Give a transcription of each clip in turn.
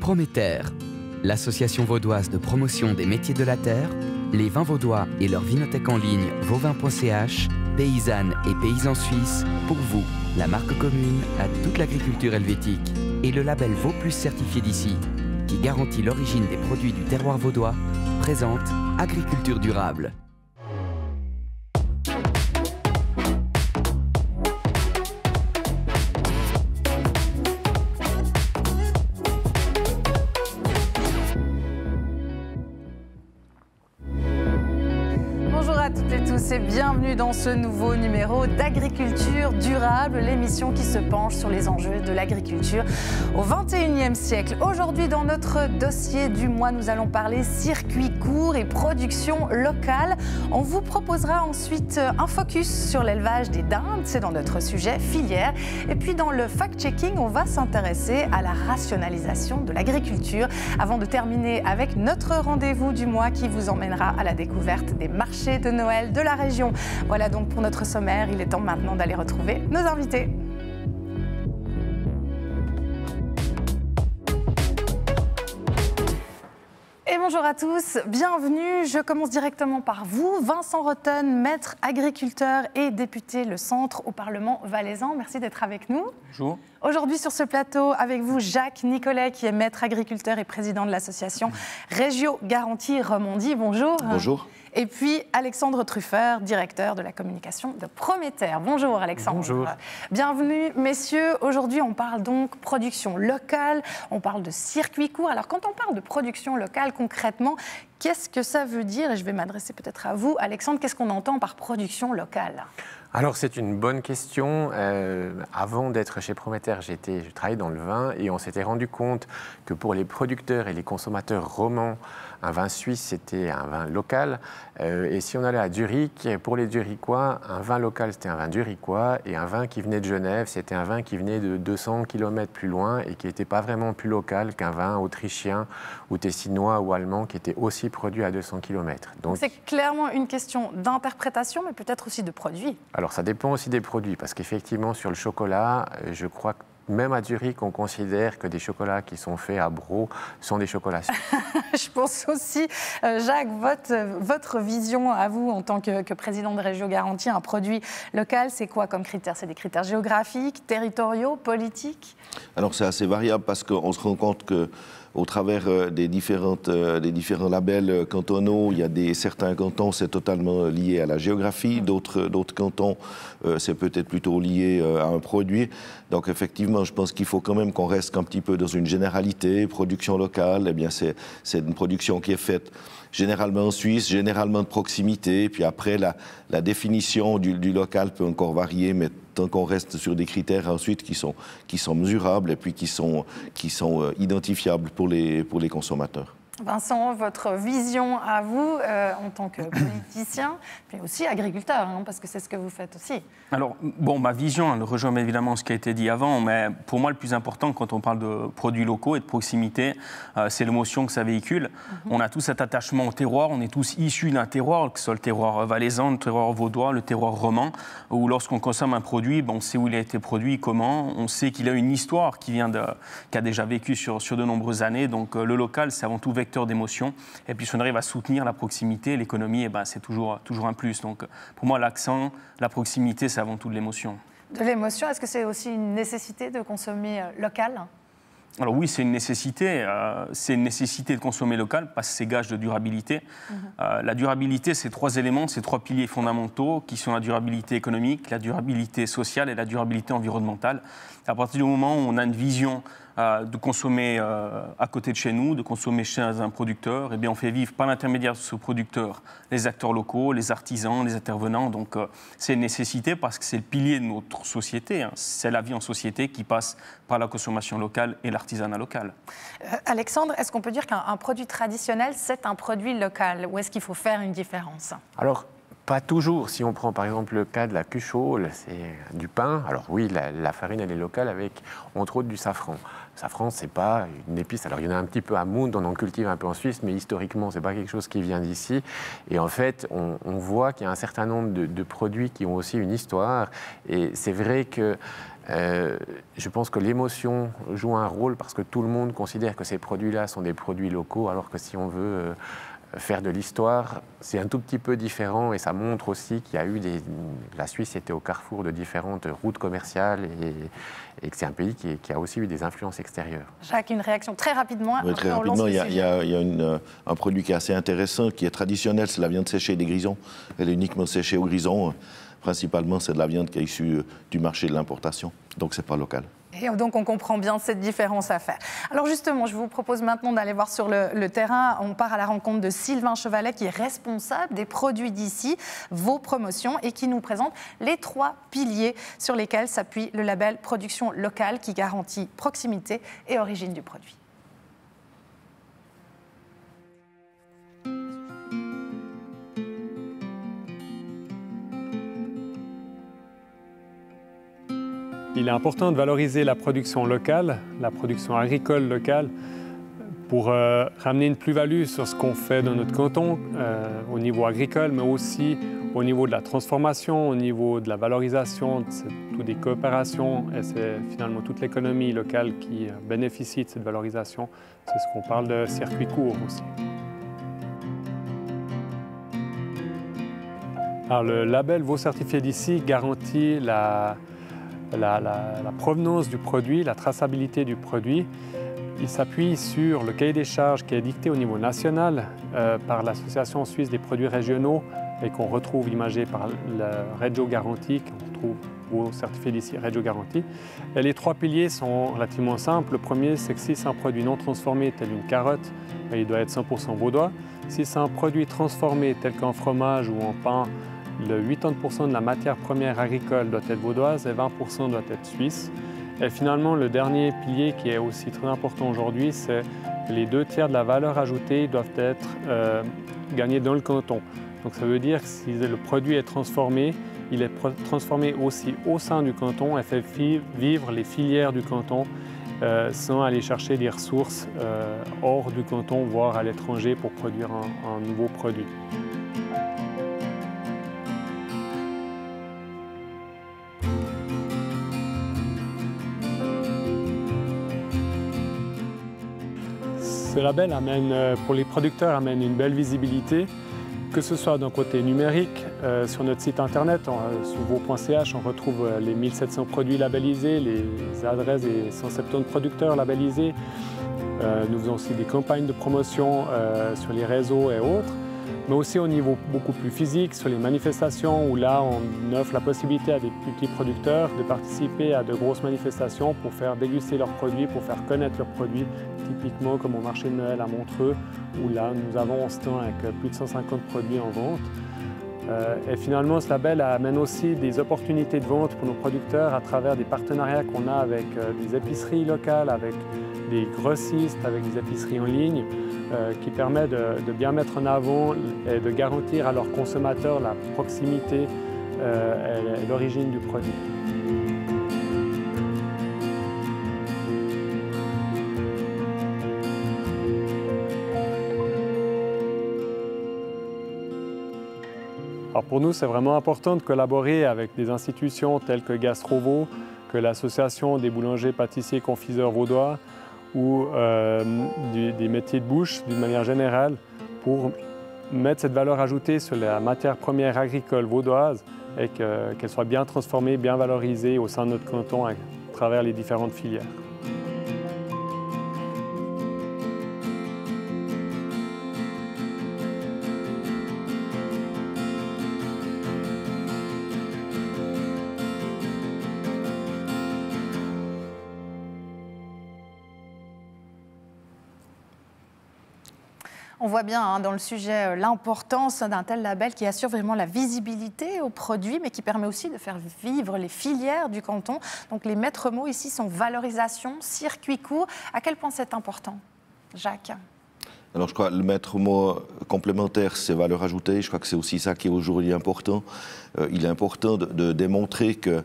Prométer, l'association vaudoise de promotion des métiers de la terre, les vins vaudois et leur vinothèque en ligne vauvin.ch, paysannes et paysans suisses, pour vous, la marque commune à toute l'agriculture helvétique et le label Vauplus certifié d'ici, qui garantit l'origine des produits du terroir vaudois, présente Agriculture durable. Et bienvenue dans ce nouveau numéro d'Agriculture durable, l'émission qui se penche sur les enjeux de l'agriculture au XXIe siècle. Aujourd'hui, dans notre dossier du mois, nous allons parler circuit court et production locale. On vous proposera ensuite un focus sur l'élevage des dindes, c'est dans notre sujet filière. Et puis dans le fact-checking, on va s'intéresser à la rationalisation de l'agriculture avant de terminer avec notre rendez-vous du mois qui vous emmènera à la découverte des marchés de Noël de la région. Voilà donc pour notre sommaire, il est temps maintenant d'aller retrouver nos invités. Et bonjour à tous, bienvenue. Je commence directement par vous. Vincent Rotten, maître agriculteur et député Le Centre au Parlement valaisan. Merci d'être avec nous. Bonjour. Aujourd'hui sur ce plateau, avec vous, Jacques Nicolet, qui est maître agriculteur et président de l'association Régio Garantie Romandie. Bonjour. Bonjour. Et puis Alexandre Truffert, directeur de la communication de Prométer. Bonjour Alexandre. Bonjour. Bienvenue messieurs. Aujourd'hui on parle donc production locale, on parle de circuit court. Alors quand on parle de production locale concrètement, qu'est-ce que ça veut dire? Et je vais m'adresser peut-être à vous Alexandre, qu'est-ce qu'on entend par production locale? Alors c'est une bonne question. Avant d'être chez Prométer, je travaillais dans le vin et on s'était rendu compte que pour les producteurs et les consommateurs romans, un vin suisse c'était un vin local. Et si on allait à Zurich, pour les Zurichois, un vin local c'était un vin zurichois et un vin qui venait de Genève, c'était un vin qui venait de 200 km plus loin et qui n'était pas vraiment plus local qu'un vin autrichien ou tessinois ou allemand qui était aussi produit à 200 km. Donc c'est clairement une question d'interprétation mais peut-être aussi de produit. Alors ça dépend aussi des produits, parce qu'effectivement sur le chocolat, je crois que même à Zurich, on considère que des chocolats qui sont faits à Braux sont des chocolats suisses. Je pense aussi, Jacques, votre vision à vous en tant que président de Régio Garantie, un produit local, c'est quoi comme critères? C'est des critères géographiques, territoriaux, politiques? Alors c'est assez variable parce qu'on se rend compte que au travers des différents labels cantonaux, il y a certains cantons, c'est totalement lié à la géographie, d'autres cantons, c'est peut-être plutôt lié à un produit. Donc effectivement, je pense qu'il faut quand même qu'on reste un petit peu dans une généralité. Production locale, eh bien c'est une production qui est faite généralement en Suisse, généralement de proximité. Puis après, la définition du local peut encore varier, mais tant qu'on reste sur des critères ensuite qui sont mesurables et puis qui sont identifiables pour les consommateurs. Vincent, votre vision à vous en tant que politicien, puis aussi agriculteur, hein, parce que c'est ce que vous faites aussi. Alors, bon, ma vision, elle rejoint évidemment ce qui a été dit avant, mais pour moi, le plus important quand on parle de produits locaux et de proximité, c'est l'émotion que ça véhicule. On a tous cet attachement au terroir, on est tous issus d'un terroir, que ce soit le terroir valaisan, le terroir vaudois, le terroir roman, où lorsqu'on consomme un produit, on sait où il a été produit, comment, on sait qu'il a une histoire qui a déjà vécu sur de nombreuses années. Donc le local, c'est avant tout vecteur d'émotion. Et puis si on arrive à soutenir la proximité, l'économie, c'est toujours un plus. Donc pour moi, l'accent, la proximité, c'est avant tout de l'émotion. De l'émotion, est-ce que c'est aussi une nécessité de consommer local ? Alors oui, c'est une nécessité. C'est une nécessité de consommer local parce que c'est gage de durabilité. La durabilité, c'est trois éléments, c'est trois piliers fondamentaux qui sont la durabilité économique, la durabilité sociale et la durabilité environnementale. À partir du moment où on a une vision de consommer à côté de chez nous, de consommer chez un producteur, eh bien on fait vivre par l'intermédiaire de ce producteur les acteurs locaux, les artisans, les intervenants. Donc c'est une nécessité parce que c'est le pilier de notre société. Hein. C'est la vie en société qui passe par la consommation locale et l'artisanat local. Alexandre, est-ce qu'on peut dire qu'un produit traditionnel, c'est un produit local ou est-ce qu'il faut faire une différence? Alors, pas toujours. Si on prend par exemple le cas de la cuchole, c'est du pain. Alors oui, la farine, elle est locale avec, entre autres, du safran. Le safran, c'est pas une épice. Alors il y en a un petit peu à Mound, on en cultive un peu en Suisse, mais historiquement, c'est pas quelque chose qui vient d'ici. Et en fait, on voit qu'il y a un certain nombre de produits qui ont aussi une histoire. Et c'est vrai que Je pense que l'émotion joue un rôle parce que tout le monde considère que ces produits-là sont des produits locaux, alors que si on veut faire de l'histoire, c'est un tout petit peu différent et ça montre aussi qu'il y a eu la Suisse était au carrefour de différentes routes commerciales et que c'est un pays qui a aussi eu des influences extérieures. Jacques, une réaction très rapidement. Oui, très rapidement, il y a un produit qui est assez intéressant, qui est traditionnel, c'est la viande séchée des grisons. Elle est uniquement séchée au grison. Principalement, c'est de la viande qui est issue du marché de l'importation, donc c'est pas local. Et donc, on comprend bien cette différence à faire. Alors justement, je vous propose maintenant d'aller voir sur le terrain. On part à la rencontre de Sylvain Chevalet, qui est responsable des produits d'ici, vos promotions, et qui nous présente les 3 piliers sur lesquels s'appuie le label production locale, qui garantit proximité et origine du produit. Il est important de valoriser la production locale, la production agricole locale, pour ramener une plus-value sur ce qu'on fait dans notre canton au niveau agricole, mais aussi au niveau de la transformation, au niveau de la valorisation, toutes des coopérations, et c'est finalement toute l'économie locale qui bénéficie de cette valorisation. C'est ce qu'on parle de circuit court aussi. Alors, le label Vos certifiés d'ici garantit la provenance du produit, la traçabilité du produit. Il s'appuie sur le cahier des charges qui est dicté au niveau national par l'Association suisse des produits régionaux et qu'on retrouve imagé par le Regio Garanti, qu'on retrouve vos certifiés d'ici Regio Garanti. Et les 3 piliers sont relativement simples. Le premier, c'est que si c'est un produit non transformé tel une carotte, il doit être 100% vaudois. Si c'est un produit transformé tel qu'un fromage ou un pain, le 80% de la matière première agricole doit être vaudoise et 20% doit être suisse. Et finalement, le dernier pilier qui est aussi très important aujourd'hui, c'est que les 2/3 de la valeur ajoutée doivent être gagnés dans le canton. Donc ça veut dire que si le produit est transformé, il est transformé aussi au sein du canton et fait vivre les filières du canton sans aller chercher des ressources hors du canton, voire à l'étranger pour produire un nouveau produit. Ce label pour les producteurs amène une belle visibilité, que ce soit d'un côté numérique, sur notre site internet, sur vos.ch, on retrouve les 1700 produits labellisés, les adresses des 170 producteurs labellisés. Nous faisons aussi des campagnes de promotion sur les réseaux et autres, mais aussi au niveau beaucoup plus physique, sur les manifestations, où là on offre la possibilité à des petits producteurs de participer à de grosses manifestations pour faire déguster leurs produits, pour faire connaître leurs produits, typiquement comme au marché de Noël à Montreux, où là nous avons un stand avec plus de 150 produits en vente. Et finalement, ce label amène aussi des opportunités de vente pour nos producteurs à travers des partenariats qu'on a avec des épiceries locales, avec des grossistes, avec des épiceries en ligne, qui permet de bien mettre en avant et de garantir à leurs consommateurs la proximité et l'origine du produit. Alors pour nous, c'est vraiment important de collaborer avec des institutions telles que Gastrovo, que l'Association des boulangers, pâtissiers, confiseurs vaudois, ou des métiers de bouche d'une manière générale pour mettre cette valeur ajoutée sur la matière première agricole vaudoise et qu'elle soit bien transformée, bien valorisée au sein de notre canton à travers les différentes filières. On voit bien dans le sujet l'importance d'un tel label qui assure vraiment la visibilité aux produits, mais qui permet aussi de faire vivre les filières du canton. Donc les maîtres mots ici sont valorisation, circuit court. À quel point c'est important, Jacques ? Alors je crois que le maître mot complémentaire, c'est valeur ajoutée. Je crois que c'est aussi ça qui est aujourd'hui important. Il est important de démontrer que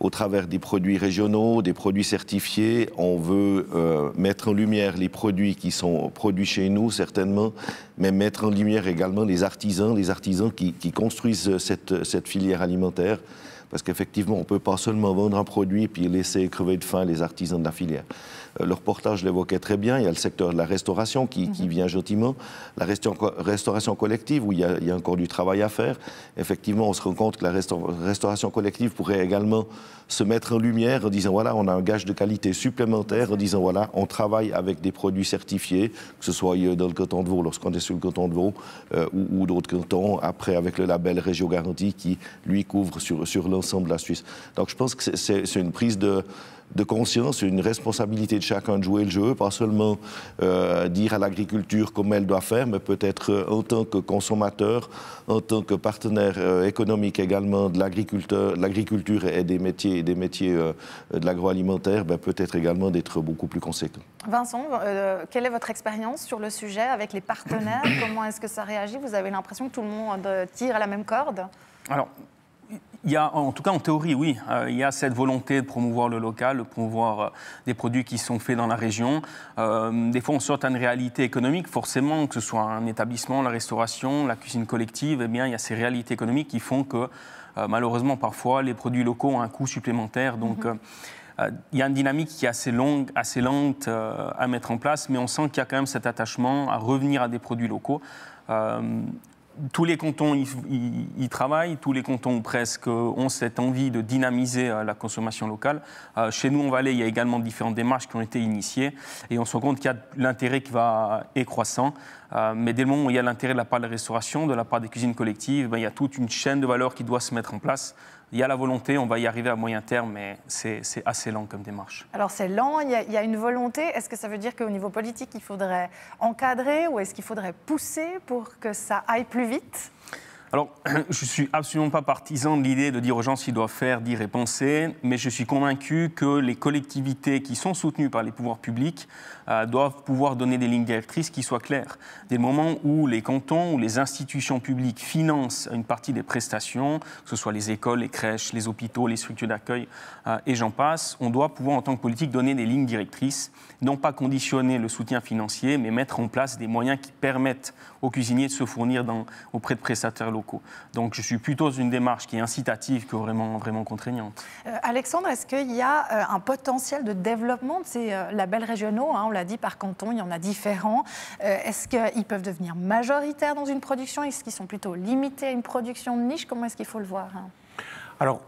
au travers des produits régionaux, des produits certifiés, on veut mettre en lumière les produits qui sont produits chez nous, certainement, mais mettre en lumière également les artisans qui construisent cette filière alimentaire, Parce qu'effectivement, on ne peut pas seulement vendre un produit puis laisser crever de faim les artisans de la filière. Le reportage l'évoquait très bien, il y a le secteur de la restauration qui vient gentiment, la restauration collective où il y a encore du travail à faire. Effectivement, on se rend compte que la restauration collective pourrait également se mettre en lumière en disant voilà, on a un gage de qualité supplémentaire, en disant voilà, on travaille avec des produits certifiés, que ce soit dans le canton de Vaud, lorsqu'on est sur le canton de Vaud, ou d'autres cantons, après avec le label Régio Garantie qui, lui, couvre sur l'ensemble de la Suisse. Donc je pense que c'est une prise de conscience, une responsabilité de chacun de jouer le jeu, pas seulement dire à l'agriculture comment elle doit faire, mais peut-être en tant que consommateur, en tant que partenaire économique également de l'agriculture et des métiers de l'agroalimentaire, peut-être également d'être beaucoup plus conséquent. Vincent, quelle est votre expérience sur le sujet avec les partenaires? Comment est-ce que ça réagit? Vous avez l'impression que tout le monde tire à la même corde? Alors, il y a, en tout cas en théorie, oui, il y a cette volonté de promouvoir le local, de promouvoir des produits qui sont faits dans la région. Des fois, on sort à une réalité économique, forcément, que ce soit un établissement, la restauration, la cuisine collective, eh bien, il y a ces réalités économiques qui font que, malheureusement, parfois, les produits locaux ont un coût supplémentaire. Donc, il y a une dynamique qui est assez longue, assez lente à mettre en place, mais on sent qu'il y a quand même cet attachement à revenir à des produits locaux. Tous les cantons y travaillent, tous les cantons presque ont cette envie de dynamiser la consommation locale. Chez nous, en Valais, il y a également différentes démarches qui ont été initiées et on se rend compte qu'il y a l'intérêt qui est croissant. Mais dès le moment où il y a l'intérêt de la part de la restauration, de la part des cuisines collectives, il y a toute une chaîne de valeur qui doit se mettre en place. Il y a la volonté, on va y arriver à moyen terme, mais c'est assez lent comme démarche. Alors c'est lent, il y a une volonté. Est-ce que ça veut dire qu'au niveau politique, il faudrait encadrer ou est-ce qu'il faudrait pousser pour que ça aille plus vite ? Alors, je ne suis absolument pas partisan de l'idée de dire aux gens ce qu'ils doivent faire, dire et penser, mais je suis convaincu que les collectivités qui sont soutenues par les pouvoirs publics doivent pouvoir donner des lignes directrices qui soient claires. Dès le moment où les cantons ou les institutions publiques financent une partie des prestations, que ce soit les écoles, les crèches, les hôpitaux, les structures d'accueil et j'en passe, on doit pouvoir en tant que politique donner des lignes directrices, non pas conditionner le soutien financier, mais mettre en place des moyens qui permettent aux cuisiniers de se fournir auprès de prestataires locaux. Donc je suis plutôt dans une démarche qui est incitative que vraiment contraignante. Alexandre, est-ce qu'il y a un potentiel de développement de ces labels régionaux, on l'a dit par canton, il y en a différents. Est-ce qu'ils peuvent devenir majoritaires dans une production? Est-ce qu'ils sont plutôt limités à une production de niche? Comment est-ce qu'il faut le voir? Alors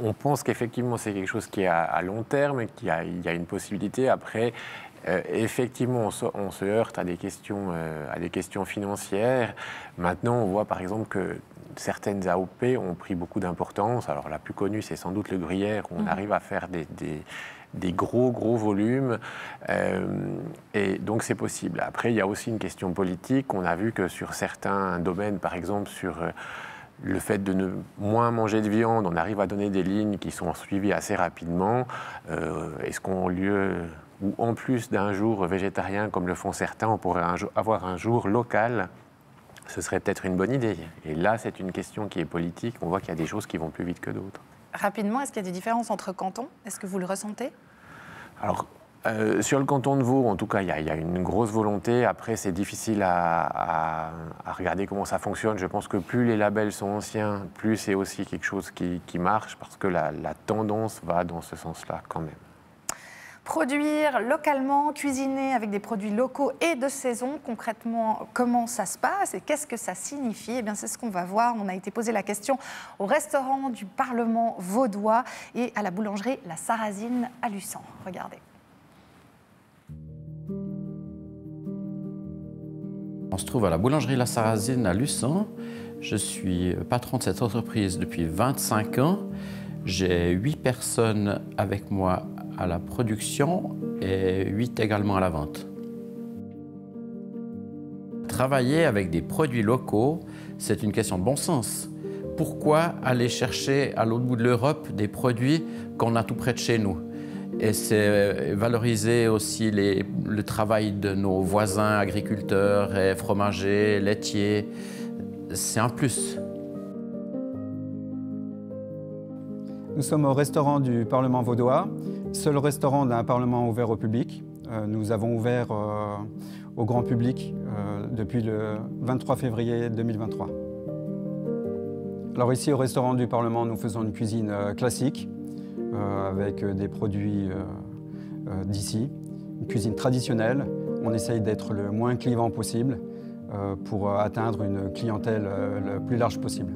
on pense qu'effectivement c'est quelque chose qui est à long terme et qu'il y a une possibilité. Après, effectivement, on se heurte à des questions financières. Maintenant, on voit par exemple que certaines AOP ont pris beaucoup d'importance. Alors la plus connue, c'est sans doute le gruyère, où on arrive à faire des gros volumes. Et donc c'est possible. Après, il y a aussi une question politique. On a vu que sur certains domaines, par exemple sur le fait de ne moins manger de viande, on arrive à donner des lignes qui sont suivies assez rapidement. Est-ce qu'en lieu ou en plus d'un jour végétarien comme le font certains, on pourrait avoir un jour local? Ce serait peut-être une bonne idée. Et là, c'est une question qui est politique. On voit qu'il y a des choses qui vont plus vite que d'autres. Rapidement, est-ce qu'il y a des différences entre cantons? Est-ce que vous le ressentez? Alors, sur le canton de Vaud, en tout cas, il y a une grosse volonté. Après, c'est difficile à regarder comment ça fonctionne. Je pense que plus les labels sont anciens, plus c'est aussi quelque chose qui marche, parce que la tendance va dans ce sens-là quand même. Produire localement, cuisiner avec des produits locaux et de saison, concrètement, comment ça se passe et qu'est-ce que ça signifie? Eh bien, c'est ce qu'on va voir. On a été posé la question au restaurant du Parlement vaudois et à la boulangerie La Sarrazine à Luçon. Regardez. On se trouve à la boulangerie La Sarrazine à Luçon. Je suis patron de cette entreprise depuis 25 ans. J'ai 8 personnes avec moi à la production et 8 également à la vente. Travailler avec des produits locaux, c'est une question de bon sens. Pourquoi aller chercher à l'autre bout de l'Europe des produits qu'on a tout près de chez nous? Et c'est valoriser aussi le travail de nos voisins agriculteurs et fromagers, laitiers. C'est un plus. Nous sommes au restaurant du Parlement vaudois, seul restaurant d'un Parlement ouvert au public. Nous avons ouvert au grand public depuis le 23 février 2023. Alors ici, au restaurant du Parlement, nous faisons une cuisine classique, avec des produits d'ici, une cuisine traditionnelle. On essaye d'être le moins clivant possible pour atteindre une clientèle le plus large possible.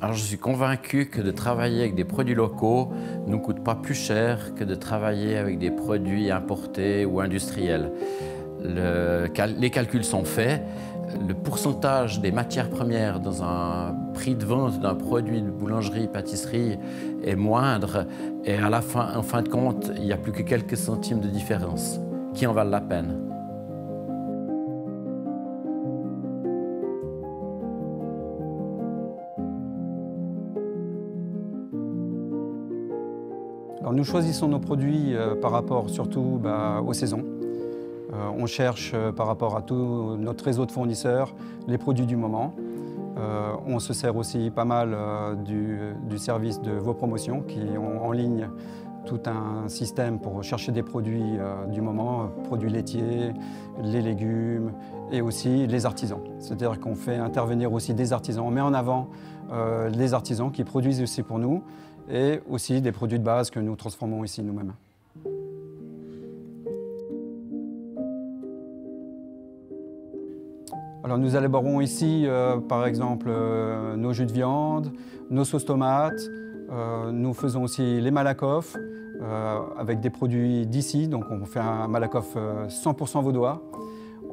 Alors je suis convaincu que de travailler avec des produits locaux ne nous coûte pas plus cher que de travailler avec des produits importés ou industriels. Les calculs sont faits. Le pourcentage des matières premières dans un prix de vente d'un produit de boulangerie, pâtisserie est moindre et à la fin, en fin de compte, il n'y a plus que quelques centimes de différence qui en valent la peine. Alors nous choisissons nos produits par rapport surtout aux saisons. On cherche par rapport à tout notre réseau de fournisseurs les produits du moment. On se sert aussi pas mal du service de vos promotions qui ont en ligne tout un système pour chercher des produits du moment, produits laitiers, les légumes et aussi les artisans. C'est-à-dire qu'on fait intervenir aussi des artisans. On met en avant les artisans qui produisent aussi pour nous et aussi des produits de base que nous transformons ici nous-mêmes. Alors nous élaborons ici, par exemple, nos jus de viande, nos sauces tomates. Nous faisons aussi les malakoff avec des produits d'ici. Donc on fait un malakoff 100% vaudois.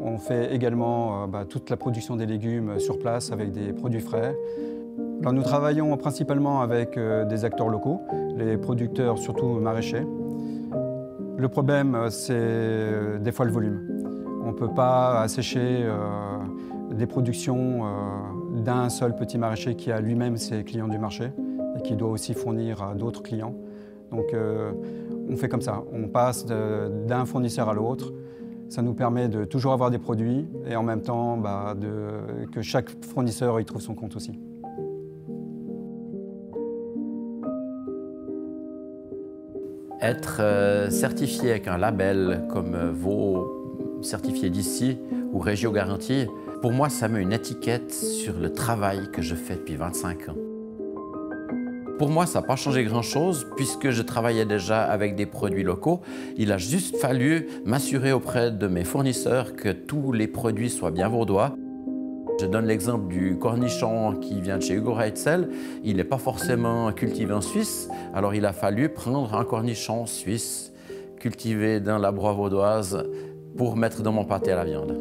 On fait également toute la production des légumes sur place avec des produits frais. Alors nous travaillons principalement avec des acteurs locaux, les producteurs surtout maraîchers. Le problème, c'est des fois le volume. On ne peut pas assécher des productions d'un seul petit maraîcher qui a lui-même ses clients du marché et qui doit aussi fournir à d'autres clients. Donc on fait comme ça, on passe d'un fournisseur à l'autre. Ça nous permet de toujours avoir des produits et en même temps que chaque fournisseur y trouve son compte aussi. Être certifié avec un label comme vos certifiés d'ici ou Régio Garantie, pour moi, ça met une étiquette sur le travail que je fais depuis 25 ans. Pour moi, ça n'a pas changé grand-chose puisque je travaillais déjà avec des produits locaux. Il a juste fallu m'assurer auprès de mes fournisseurs que tous les produits soient bien vaudois. Je donne l'exemple du cornichon qui vient de chez Hugo Reitzel. Il n'est pas forcément cultivé en Suisse, alors il a fallu prendre un cornichon suisse cultivé dans la broie vaudoise pour mettre dans mon pâté à la viande.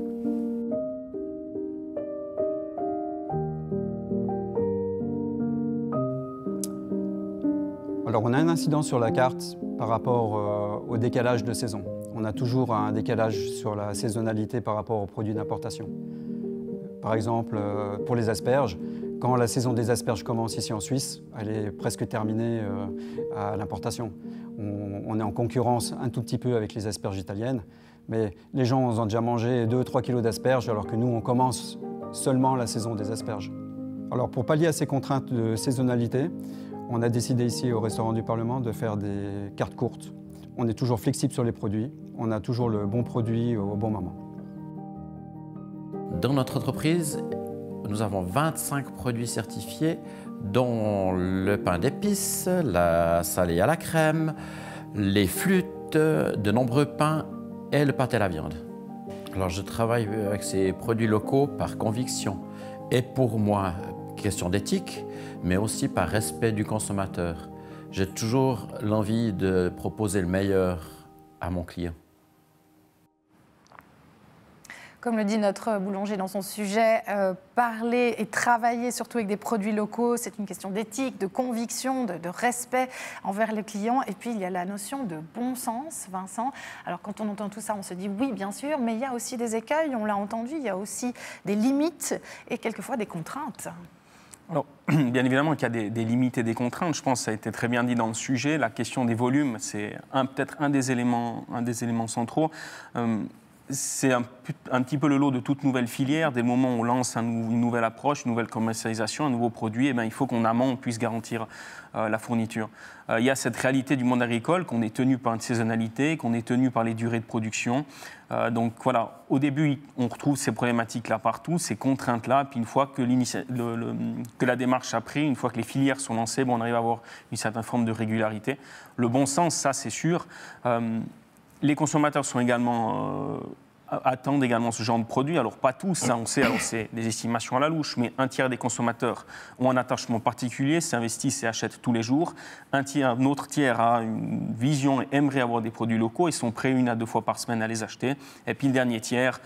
Alors on a un incident sur la carte par rapport au décalage de saison. On a toujours un décalage sur la saisonnalité par rapport aux produits d'importation. Par exemple, pour les asperges, quand la saison des asperges commence ici en Suisse, elle est presque terminée à l'importation. On est en concurrence un tout petit peu avec les asperges italiennes, mais les gens ont déjà mangé 2-3 kilos d'asperges alors que nous, on commence seulement la saison des asperges. Alors pour pallier à ces contraintes de saisonnalité, on a décidé ici au restaurant du Parlement de faire des cartes courtes. On est toujours flexible sur les produits, on a toujours le bon produit au bon moment. Dans notre entreprise, nous avons 25 produits certifiés, dont le pain d'épices, la salée à la crème, les flûtes, de nombreux pains et le pâté à la viande. Alors je travaille avec ces produits locaux par conviction et pour moi, question d'éthique, mais aussi par respect du consommateur. J'ai toujours l'envie de proposer le meilleur à mon client. Comme le dit notre boulanger dans son sujet, parler et travailler surtout avec des produits locaux, c'est une question d'éthique, de conviction, de respect envers les clients. Et puis, il y a la notion de bon sens, Vincent. Alors, quand on entend tout ça, on se dit oui, bien sûr, mais il y a aussi des écueils, on l'a entendu, il y a aussi des limites et quelquefois des contraintes. Alors, bien évidemment qu'il y a des limites et des contraintes. Je pense que ça a été très bien dit dans le sujet. La question des volumes, c'est peut-être un des éléments centraux. c'est un petit peu le lot de toute nouvelle filière. Dès le moment où on lance une nouvelle approche, une nouvelle commercialisation, un nouveau produit, il faut qu'en amont, on puisse garantir la fourniture. Il y a cette réalité du monde agricole, qu'on est tenu par une saisonnalité, qu'on est tenu par les durées de production. Donc voilà, au début, on retrouve ces problématiques-là partout, ces contraintes-là. Puis une fois que la démarche a pris, une fois que les filières sont lancées, on arrive à avoir une certaine forme de régularité. Le bon sens, ça c'est sûr. Les consommateurs sont également, attendent également ce genre de produit. Alors pas tous, ça on sait, alors c'est des estimations à la louche, mais un tiers des consommateurs ont un attachement particulier, s'investissent et achètent tous les jours. Un autre tiers a une vision et aimerait avoir des produits locaux et sont prêts 1 à 2 fois par semaine à les acheter. Et puis le dernier tiers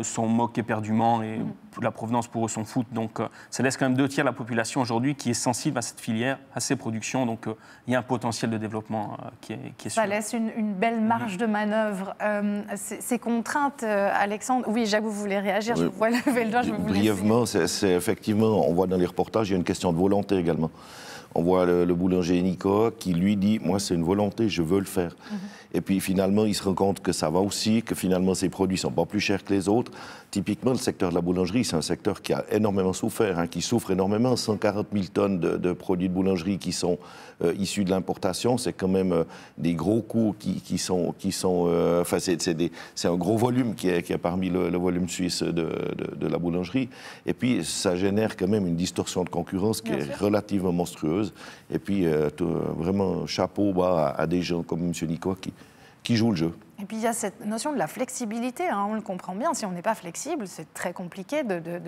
sont moqués éperdument et la provenance pour eux s'en foutent. Donc ça laisse quand même 2 tiers de la population aujourd'hui qui est sensible à cette filière, à ces productions. Donc il y a un potentiel de développement qui est sûr. Ça laisse une belle marge de manœuvre. Ces contraintes, Alexandre, oui, Jacques, vous voulez réagir, je vous vois lever le doigt, je vais vous laisser. Brièvement, c'est effectivement, on voit dans les reportages, il y a une question de volonté également. On voit le boulanger Nicolas qui lui dit « moi c'est une volonté, je veux le faire ». Et puis finalement, il se rend compte que ça va aussi, que finalement ces produits ne sont pas plus chers que les autres. Typiquement, le secteur de la boulangerie, c'est un secteur qui a énormément souffert, qui souffre énormément. 140 000 tonnes de produits de boulangerie qui sont issus de l'importation, c'est quand même des gros coûts qui sont enfin, c'est un gros volume qui est parmi le volume suisse de la boulangerie. Et puis, ça génère quand même une distorsion de concurrence qui est relativement monstrueuse. Et puis, vraiment, chapeau bas à des gens comme M. Nicolas qui jouent le jeu. Et puis il y a cette notion de la flexibilité, on le comprend bien, si on n'est pas flexible, c'est très compliqué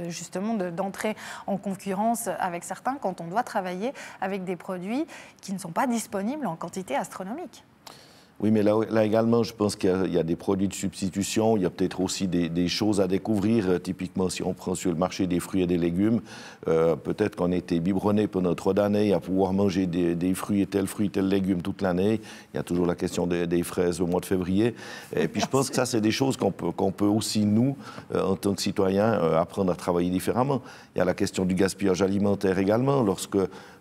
justement d'entrer en concurrence avec certains quand on doit travailler avec des produits qui ne sont pas disponibles en quantité astronomique. Oui, mais là également, je pense qu'il y a des produits de substitution, il y a peut-être aussi des choses à découvrir. Typiquement, si on prend sur le marché des fruits et des légumes, peut-être qu'on a été biberonné pendant trop d'années à pouvoir manger des fruits, tel légume toute l'année. Il y a toujours la question des fraises au mois de février. Et puis je pense que ça, c'est des choses qu'on peut aussi, nous, en tant que citoyens, apprendre à travailler différemment. Il y a la question du gaspillage alimentaire également.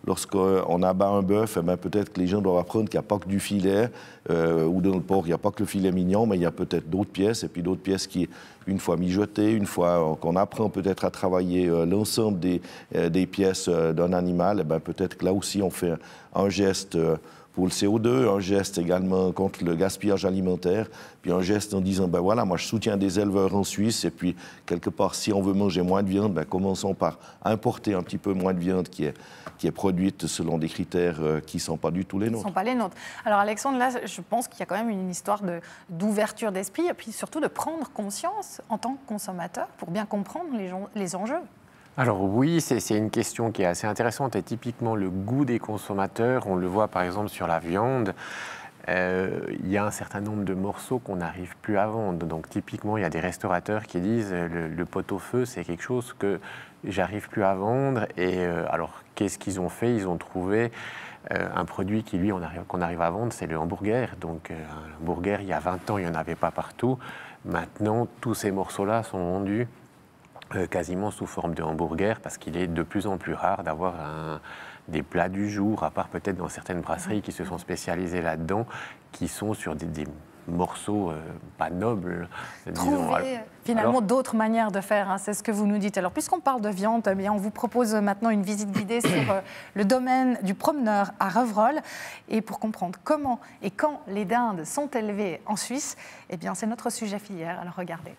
Lorsqu'on abat un bœuf, peut-être que les gens doivent apprendre qu'il n'y a pas que du filet, ou dans le porc, il n'y a pas que le filet mignon, mais il y a peut-être d'autres pièces, et puis d'autres pièces qui, une fois mijotées, une fois qu'on apprend peut-être à travailler l'ensemble des pièces d'un animal, peut-être que là aussi on fait un geste pour le CO2, un geste également contre le gaspillage alimentaire, puis un geste en disant, voilà, moi je soutiens des éleveurs en Suisse, et puis quelque part, si on veut manger moins de viande, commençons par importer un petit peu moins de viande qui est produite selon des critères qui ne sont pas du tout les nôtres. Qui ne sont pas les nôtres. Alors Alexandre, là, je pense qu'il y a quand même une histoire d'ouverture d'esprit, et puis surtout de prendre conscience en tant que consommateur pour bien comprendre les enjeux. Alors oui, c'est une question qui est assez intéressante et typiquement le goût des consommateurs, on le voit par exemple sur la viande, il y a un certain nombre de morceaux qu'on n'arrive plus à vendre. Donc typiquement, il y a des restaurateurs qui disent le pot-au-feu, c'est quelque chose que j'arrive plus à vendre. Et alors qu'est-ce qu'ils ont fait? Ils ont trouvé un produit qui, lui, qu'on arrive à vendre, c'est le hamburger. Donc un hamburger, il y a 20 ans, il n'y en avait pas partout. Maintenant, tous ces morceaux-là sont vendus quasiment sous forme de hamburger parce qu'il est de plus en plus rare d'avoir des plats du jour, à part peut-être dans certaines brasseries qui se sont spécialisées là-dedans, qui sont sur des morceaux pas nobles. Trouver finalement d'autres manières de faire, c'est ce que vous nous dites. Alors puisqu'on parle de viande, on vous propose maintenant une visite guidée sur le domaine du Promeneur à Revreul. Et pour comprendre comment et quand les dindes sont élevées en Suisse, c'est notre sujet filière. Alors regardez.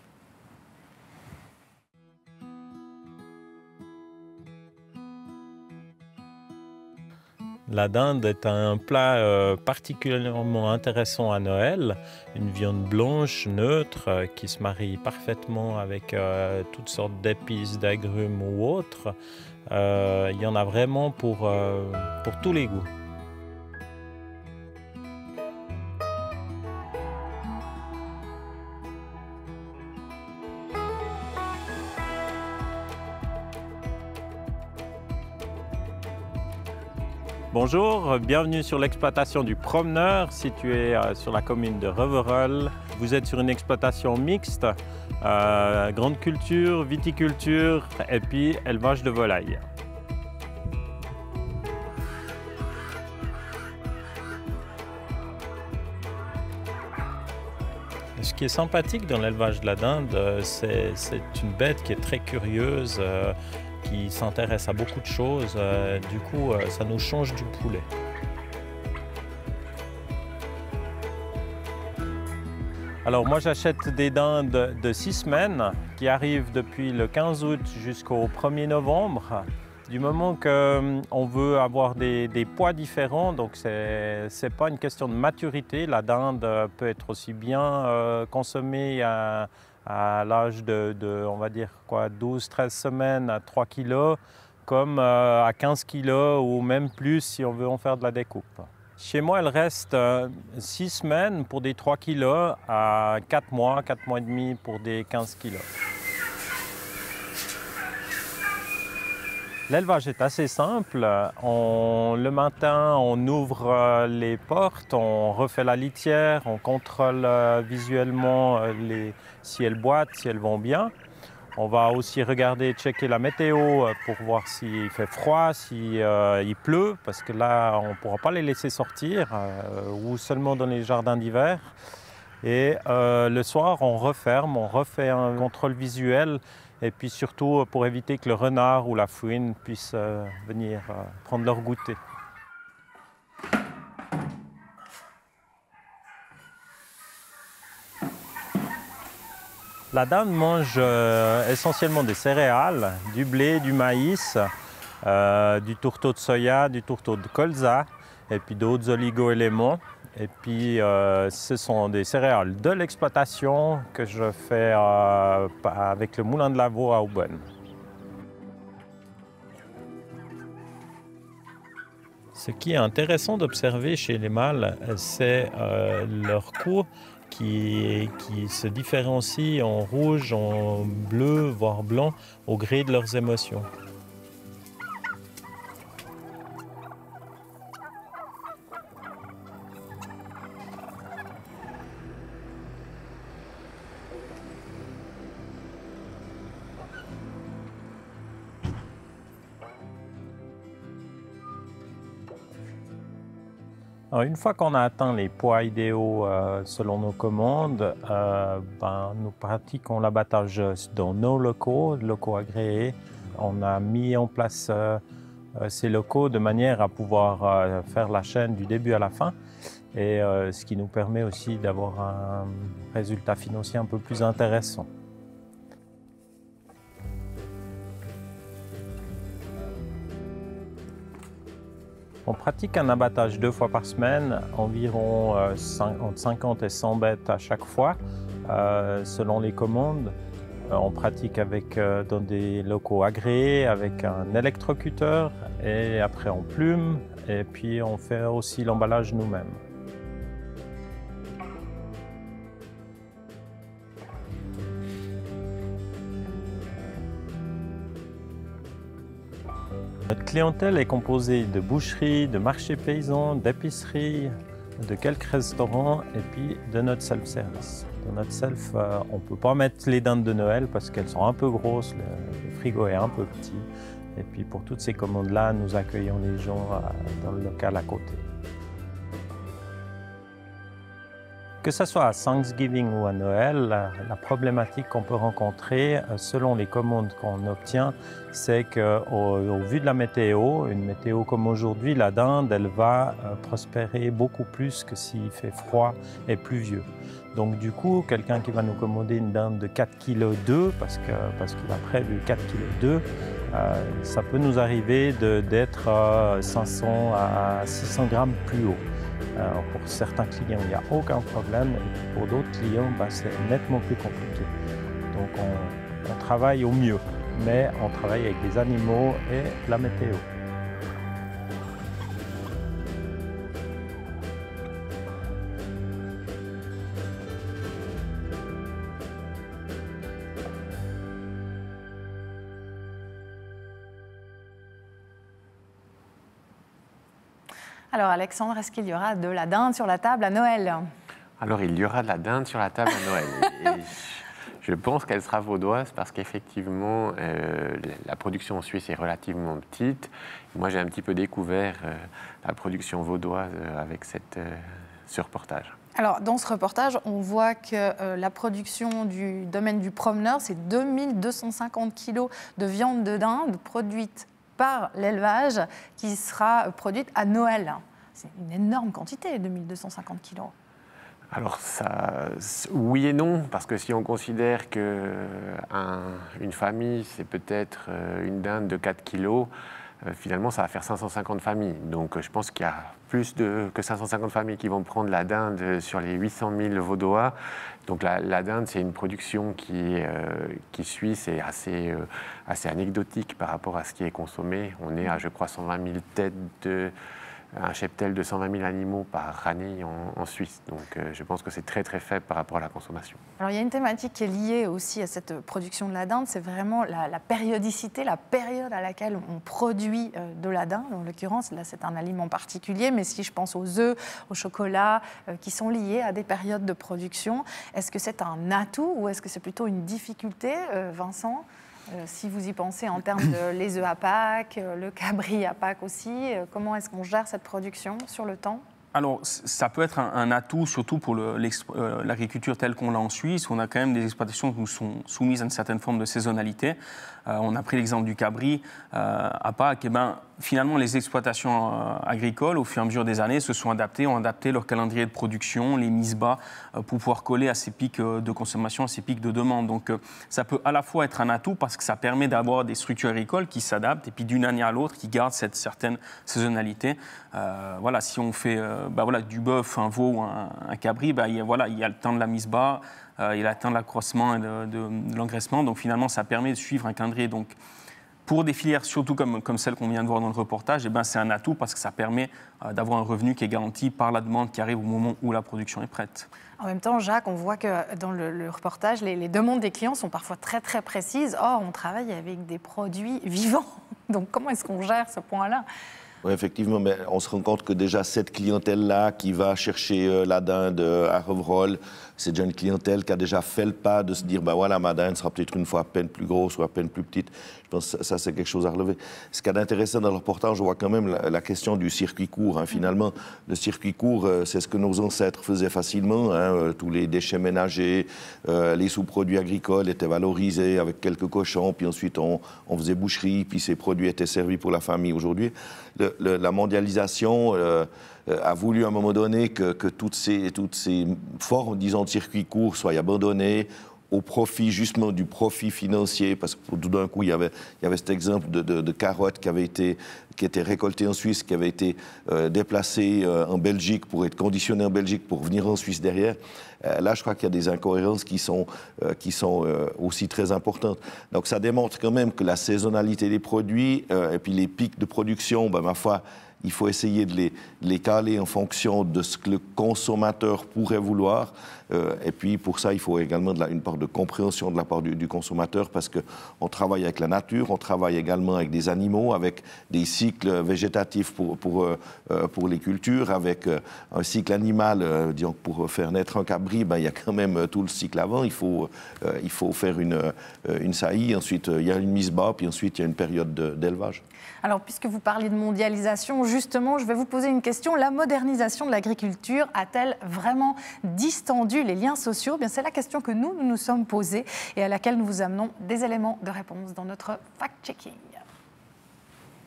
La dinde est un plat particulièrement intéressant à Noël, une viande blanche, neutre, qui se marie parfaitement avec toutes sortes d'épices, d'agrumes ou autres. Il y en a vraiment pour tous les goûts. Bonjour, bienvenue sur l'exploitation du Promeneur, située sur la commune de Revreul. Vous êtes sur une exploitation mixte, grande culture, viticulture et puis élevage de volailles. Ce qui est sympathique dans l'élevage de la dinde, c'est une bête qui est très curieuse, qui s'intéresse à beaucoup de choses. Du coup, ça nous change du poulet. Alors moi, j'achète des dindes de 6 semaines qui arrivent depuis le 15 août jusqu'au 1er novembre. Du moment qu'on veut avoir des poids différents, donc ce n'est pas une question de maturité. La dinde peut être aussi bien consommée à l'âge de, on va dire, 12-13 semaines à 3 kg, comme à 15 kg ou même plus si on veut en faire de la découpe. Chez moi, elle reste 6 semaines pour des 3 kg à 4 mois et demi pour des 15 kg. L'élevage est assez simple. Le matin, on ouvre les portes, on refait la litière, on contrôle visuellement si elles boitent, si elles vont bien. On va aussi regarder, checker la météo pour voir s'il fait froid, s'il pleut, parce que là, on ne pourra pas les laisser sortir, ou seulement dans les jardins d'hiver. Et le soir, on referme, on refait un contrôle visuel, et puis surtout pour éviter que le renard ou la fouine puissent venir prendre leur goûter. La dinde mange essentiellement des céréales, du blé, du maïs, du tourteau de soya, du tourteau de colza et puis d'autres oligo-éléments. Et puis ce sont des céréales de l'exploitation que je fais avec le moulin de Lavaux à Aubonne. Ce qui est intéressant d'observer chez les mâles, c'est leur cou qui se différencie en rouge, en bleu, voire blanc, au gré de leurs émotions. Alors, une fois qu'on a atteint les poids idéaux selon nos commandes, nous pratiquons l'abattage dans nos locaux agréés. On a mis en place ces locaux de manière à pouvoir faire la chaîne du début à la fin, et ce qui nous permet aussi d'avoir un résultat financier un peu plus intéressant. On pratique un abattage 2 fois par semaine, environ entre 50 et 100 bêtes à chaque fois, selon les commandes. On pratique dans des locaux agréés, avec un électrocuteur, et après on plume, et puis on fait aussi l'emballage nous-mêmes. Notre clientèle est composée de boucheries, de marchés paysans, d'épiceries, de quelques restaurants et puis de notre self-service. Dans notre self, on ne peut pas mettre les dindes de Noël parce qu'elles sont un peu grosses, le frigo est un peu petit. Et puis pour toutes ces commandes-là, nous accueillons les gens dans le local à côté. Que ce soit à Thanksgiving ou à Noël, la problématique qu'on peut rencontrer selon les commandes qu'on obtient, c'est qu'au vu de la météo, une météo comme aujourd'hui, la dinde, elle va prospérer beaucoup plus que s'il fait froid et pluvieux. Donc du coup, quelqu'un qui va nous commander une dinde de 4,2 kg, parce qu'il a prévu 4,2 kg, ça peut nous arriver d'être 500 à 600 grammes plus haut. Pour certains clients, il n'y a aucun problème, et pour d'autres clients, c'est nettement plus compliqué. Donc on travaille au mieux, mais on travaille avec les animaux et la météo. Alors Alexandre, est-ce qu'il y aura de la dinde sur la table à Noël? Alors il y aura de la dinde sur la table à Noël. Et je pense qu'elle sera vaudoise parce qu'effectivement la production en Suisse est relativement petite. Moi j'ai un petit peu découvert la production vaudoise avec ce reportage. Alors, dans ce reportage, on voit que la production du domaine du promeneur, c'est 2250 kg de viande de dinde produite par l'élevage qui sera produite à Noël. C'est une énorme quantité, 2250 kg. Alors, oui et non, parce que si on considère qu'une famille, c'est peut-être une dinde de 4 kilos, finalement, ça va faire 550 familles. Donc, je pense qu'il y a plus que 550 familles qui vont prendre la dinde sur les 800 000 Vaudois. Donc, la dinde, c'est une production qui suisse et assez anecdotique par rapport à ce qui est consommé. On est à, je crois, 120 000 têtes un cheptel de 120 000 animaux par année en Suisse. Donc je pense que c'est très très faible par rapport à la consommation. Alors il y a une thématique qui est liée aussi à cette production de la dinde, c'est vraiment la périodicité, la période à laquelle on produit de la dinde. En l'occurrence, là c'est un aliment particulier, mais si je pense aux œufs, au chocolat, qui sont liés à des périodes de production, est-ce que c'est un atout ou est-ce que c'est plutôt une difficulté, Vincent ? Si vous y pensez en termes de les œufs à Pâques, le cabri à Pâques aussi, comment est-ce qu'on gère cette production sur le temps ? Alors, ça peut être un atout, surtout pour l'agriculture telle qu'on l'a en Suisse. On a quand même des exploitations qui sont soumises à une certaine forme de saisonnalité. On a pris l'exemple du cabri à Pâques. Finalement, les exploitations agricoles, au fur et à mesure des années, se sont adaptées, ont adapté leur calendrier de production, les mises bas, pour pouvoir coller à ces pics de consommation, à ces pics de demande. Donc, ça peut à la fois être un atout parce que ça permet d'avoir des structures agricoles qui s'adaptent et puis d'une année à l'autre qui gardent cette certaine saisonnalité. Voilà, si on fait du bœuf, un veau ou un cabri, il y a le temps de la mise bas, il y a le temps de l'accroissement et de l'engraissement. Donc, finalement, ça permet de suivre un calendrier. Donc, pour des filières, surtout comme celle qu'on vient de voir dans le reportage, c'est un atout parce que ça permet d'avoir un revenu qui est garanti par la demande qui arrive au moment où la production est prête. En même temps, Jacques, on voit que dans le reportage, les demandes des clients sont parfois très, très précises. Or, on travaille avec des produits vivants. Donc, comment est-ce qu'on gère ce point-là ? Oui, effectivement, mais on se rend compte que déjà cette clientèle-là qui va chercher la dinde à Revroll, c'est déjà une clientèle qui a déjà fait le pas de se dire, ma dinde sera peut-être une fois à peine plus grosse ou à peine plus petite. Je pense que ça, c'est quelque chose à relever. Ce qu'il y a d'intéressant dans le reportage, on voit quand même la question du circuit court. Finalement, le circuit court, c'est ce que nos ancêtres faisaient facilement. Tous les déchets ménagers, les sous-produits agricoles étaient valorisés avec quelques cochons, puis ensuite on faisait boucherie, puis ces produits étaient servis pour la famille. Aujourd'hui, la mondialisation a voulu à un moment donné que toutes ces formes, disons, de circuits courts soient abandonnées au profit justement du profit financier, parce que tout d'un coup il y avait cet exemple de carottes qui étaient récoltées en Suisse, qui avaient été déplacées en Belgique pour être conditionnées en Belgique pour venir en Suisse derrière. Là, je crois qu'il y a des incohérences qui sont aussi très importantes. Donc ça démontre quand même que la saisonnalité des produits et puis les pics de production, ma foi, il faut essayer de les caler en fonction de ce que le consommateur pourrait vouloir. Et puis, pour ça, il faut également une part de compréhension de la part du consommateur, parce qu'on travaille avec la nature, on travaille également avec des animaux, avec des cycles végétatifs pour les cultures, avec un cycle animal. Disons, pour faire naître un cabri, il y a quand même tout le cycle avant. Il faut faire une saillie, ensuite il y a une mise bas, puis ensuite il y a une période d'élevage. Alors, puisque vous parlez de mondialisation, justement, je vais vous poser une question. La modernisation de l'agriculture a-t-elle vraiment distendu les liens sociaux ? C'est la question que nous nous sommes posée et à laquelle nous vous amenons des éléments de réponse dans notre fact-checking.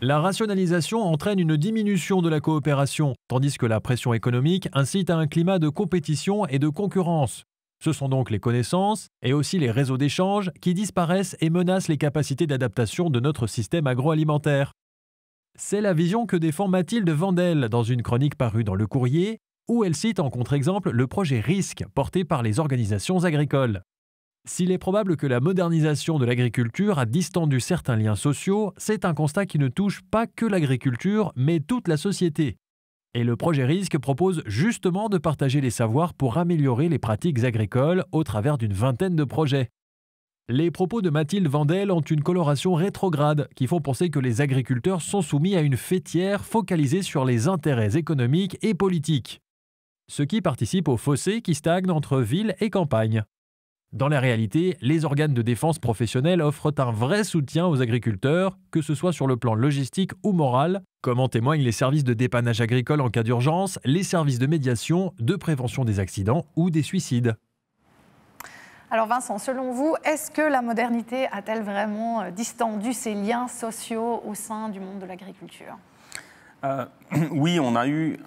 La rationalisation entraîne une diminution de la coopération, tandis que la pression économique incite à un climat de compétition et de concurrence. Ce sont donc les connaissances et aussi les réseaux d'échange qui disparaissent et menacent les capacités d'adaptation de notre système agroalimentaire. C'est la vision que défend Mathilde Vandel dans une chronique parue dans Le Courrier, où elle cite en contre-exemple le projet RISC porté par les organisations agricoles. S'il est probable que la modernisation de l'agriculture a distendu certains liens sociaux, c'est un constat qui ne touche pas que l'agriculture, mais toute la société. Et le projet RISC propose justement de partager les savoirs pour améliorer les pratiques agricoles au travers d'une vingtaine de projets. Les propos de Mathilde Vandel ont une coloration rétrograde qui font penser que les agriculteurs sont soumis à une fêtière focalisée sur les intérêts économiques et politiques. Ce qui participe au fossé qui stagne entre ville et campagne. Dans la réalité, les organes de défense professionnels offrent un vrai soutien aux agriculteurs, que ce soit sur le plan logistique ou moral, comme en témoignent les services de dépannage agricole en cas d'urgence, les services de médiation, de prévention des accidents ou des suicides. Alors Vincent, selon vous, est-ce que la modernité a-t-elle vraiment distendu ces liens sociaux au sein du monde de l'agriculture ? Oui, on a eu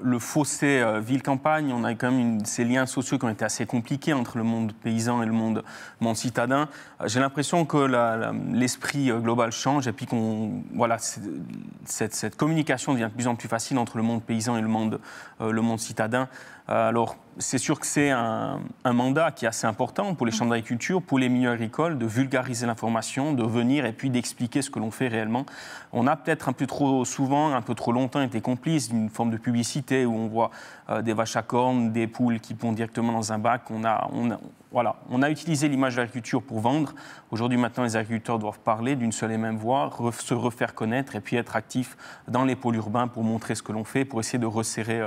le fossé ville-campagne, on a eu quand même ces liens sociaux qui ont été assez compliqués entre le monde paysan et le monde citadin. J'ai l'impression que l'esprit global change et puis cette communication devient de plus en plus facile entre le monde paysan et le monde citadin. Alors, c'est sûr que c'est un mandat qui est assez important pour les chambres d'agriculture, pour les milieux agricoles, de vulgariser l'information, de venir et puis d'expliquer ce que l'on fait réellement. On a peut-être un peu trop souvent, un peu trop longtemps été complice d'une forme de publicité où on voit des vaches à cornes, des poules qui pondent directement dans un bac. On a utilisé l'image de l'agriculture pour vendre. Aujourd'hui, maintenant, les agriculteurs doivent parler d'une seule et même voix, se refaire connaître et puis être actifs dans les pôles urbains pour montrer ce que l'on fait, pour essayer de resserrer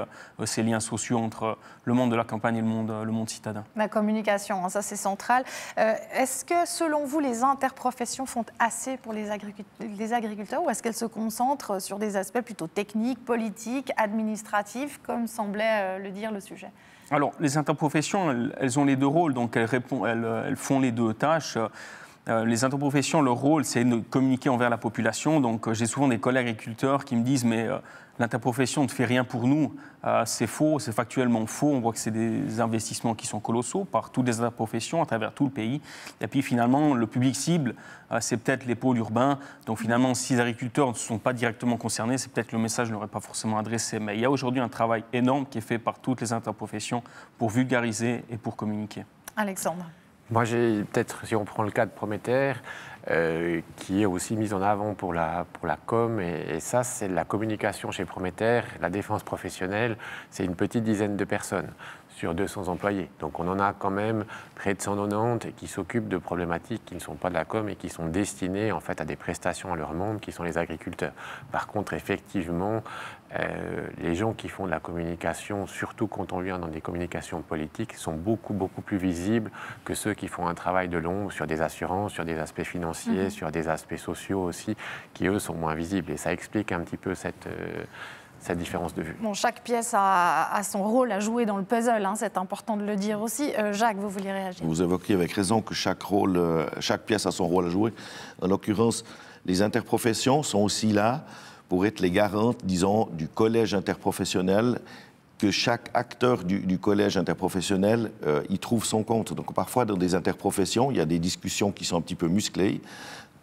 ces liens sociaux entre le monde de la campagne et le monde citadin. La communication, ça c'est central. Est-ce que, selon vous, les interprofessions font assez pour les agriculteurs ou est-ce qu'elles se concentrent sur des aspects plutôt techniques, politiques, administratifs, comme semblait le dire le sujet ? Alors, les interprofessions, elles ont les deux rôles, donc elles font les deux tâches. Les interprofessions, leur rôle, c'est de communiquer envers la population. Donc, j'ai souvent des collègues agriculteurs qui me disent « mais l'interprofession ne fait rien pour nous ». C'est faux, c'est factuellement faux. On voit que c'est des investissements qui sont colossaux par toutes les interprofessions à travers tout le pays. Et puis, finalement, le public cible, c'est peut-être les pôles urbains. Donc, finalement, si les agriculteurs ne sont pas directement concernés, c'est peut-être que le message ne leur est pas forcément adressé. Mais il y a aujourd'hui un travail énorme qui est fait par toutes les interprofessions pour vulgariser et pour communiquer. Alexandre. Moi, j'ai peut-être, si on prend le cas de Prométer, qui est aussi mise en avant pour la com, et ça, c'est la communication chez Prométer, la défense professionnelle, c'est une petite dizaine de personnes sur 200 employés. Donc on en a quand même près de 190 qui s'occupent de problématiques qui ne sont pas de la com et qui sont destinées en fait à des prestations à leur monde, qui sont les agriculteurs. Par contre, effectivement, les gens qui font de la communication, surtout quand on vient dans des communications politiques, sont beaucoup plus visibles que ceux qui font un travail de l'ombre sur des assurances, sur des aspects financiers, sur des aspects sociaux aussi, qui eux sont moins visibles. Et ça explique un petit peu cette différence de vue. Bon, chaque pièce a son rôle à jouer dans le puzzle, hein, c'est important de le dire aussi. Jacques, vous vouliez réagir ? Vous évoquiez avec raison que chaque pièce a son rôle à jouer. En l'occurrence, les interprofessions sont aussi là pour être les garantes, disons, du collège interprofessionnel, que chaque acteur du collège interprofessionnel y trouve son compte. Donc parfois, dans des interprofessions, il y a des discussions qui sont un petit peu musclées,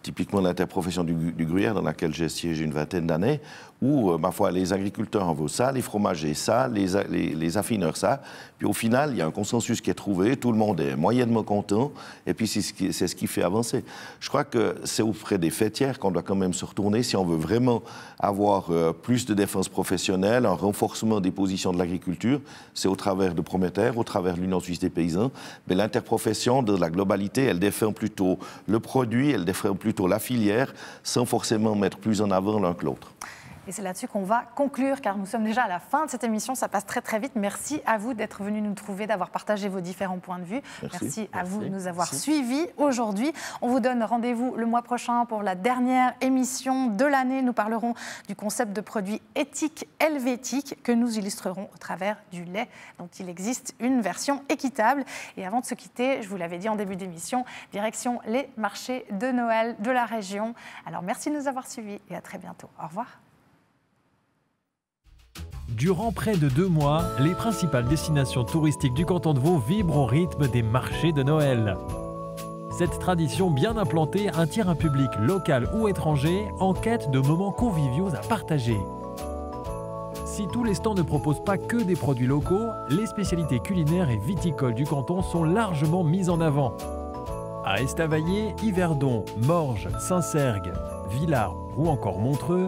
typiquement l'interprofession du gruyère, dans laquelle j'ai siégé une vingtaine d'années, où, ma foi, les agriculteurs en veulent ça, les fromagers ça, les affineurs ça. Puis au final, il y a un consensus qui est trouvé, tout le monde est moyennement content, et puis c'est ce qui fait avancer. Je crois que c'est auprès des fêtières qu'on doit quand même se retourner si on veut vraiment avoir plus de défense professionnelle, un renforcement des positions de l'agriculture. C'est au travers de Prométer, au travers de l'Union suisse des paysans. Mais l'interprofession, de la globalité, elle défend plutôt le produit, elle défend plutôt la filière, sans forcément mettre plus en avant l'un que l'autre. Et c'est là-dessus qu'on va conclure, car nous sommes déjà à la fin de cette émission. Ça passe très vite. Merci à vous d'être venus nous trouver, d'avoir partagé vos différents points de vue. Merci à vous de nous avoir suivis aujourd'hui. On vous donne rendez-vous le mois prochain pour la dernière émission de l'année. Nous parlerons du concept de produit éthique helvétique que nous illustrerons au travers du lait, dont il existe une version équitable. Et avant de se quitter, je vous l'avais dit en début d'émission, direction les marchés de Noël de la région. Alors merci de nous avoir suivis et à très bientôt. Au revoir. Durant près de 2 mois, les principales destinations touristiques du canton de Vaud vibrent au rythme des marchés de Noël. Cette tradition bien implantée attire un public local ou étranger en quête de moments conviviaux à partager. Si tous les stands ne proposent pas que des produits locaux, les spécialités culinaires et viticoles du canton sont largement mises en avant. À Estavayer, Yverdon, Morges, Saint-Cergue, Villars ou encore Montreux,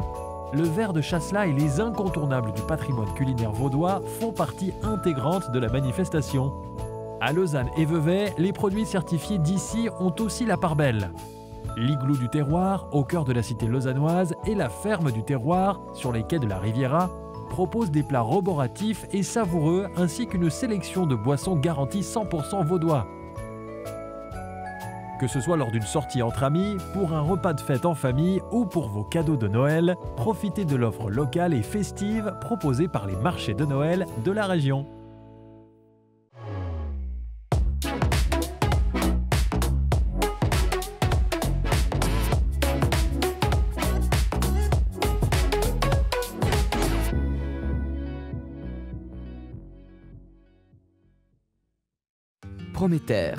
le verre de Chasselas et les incontournables du patrimoine culinaire vaudois font partie intégrante de la manifestation. À Lausanne et Vevey, les produits certifiés d'ici ont aussi la part belle. L'igloo du terroir, au cœur de la cité lausannoise, et la ferme du terroir, sur les quais de la Riviera, proposent des plats roboratifs et savoureux ainsi qu'une sélection de boissons garanties 100% vaudois. Que ce soit lors d'une sortie entre amis, pour un repas de fête en famille ou pour vos cadeaux de Noël, profitez de l'offre locale et festive proposée par les marchés de Noël de la région. Prométer,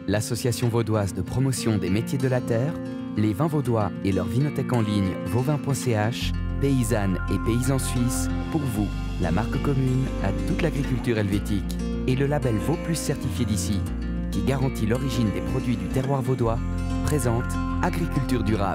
l'association vaudoise de promotion des métiers de la terre, les vins vaudois et leur vinothèque en ligne vauvin.ch, paysannes et paysans suisses, pour vous, la marque commune à toute l'agriculture helvétique, et le label Vau Plus certifié d'ici, qui garantit l'origine des produits du terroir vaudois, présente Agriculture durable.